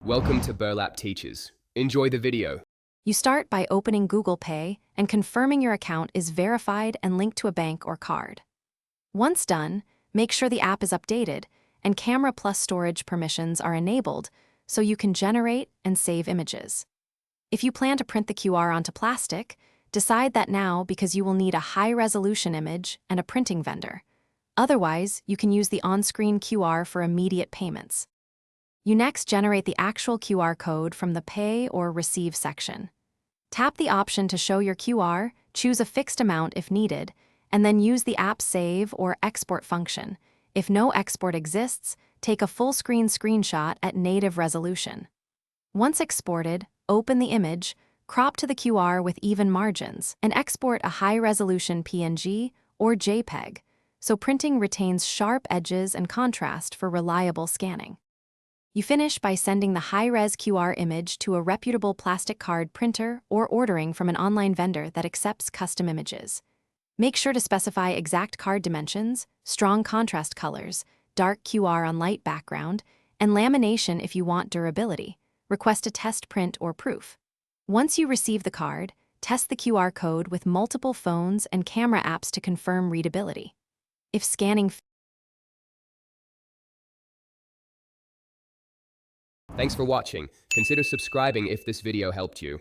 Welcome to Burlap Teachers. Enjoy the video. You start by opening Google Pay and confirming your account is verified and linked to a bank or card. Once done, make sure the app is updated and Camera Plus storage permissions are enabled so you can generate and save images. If you plan to print the QR onto plastic, decide that now because you will need a high-resolution image and a printing vendor. Otherwise, you can use the on-screen QR for immediate payments. You next generate the actual QR code from the Pay or Receive section. Tap the option to show your QR, choose a fixed amount if needed, and then use the app's Save or Export function. If no export exists, take a full-screen screenshot at native resolution. Once exported, open the image, crop to the QR with even margins, and export a high-resolution PNG or JPEG, so printing retains sharp edges and contrast for reliable scanning. You finish by sending the high-res QR image to a reputable plastic card printer or ordering from an online vendor that accepts custom images. Make sure to specify exact card dimensions, strong contrast colors, dark QR on light background, and lamination if you want durability. Request a test print or proof. Once you receive the card, test the QR code with multiple phones and camera apps to confirm readability. If scanning Thanks for watching. Consider subscribing if this video helped you.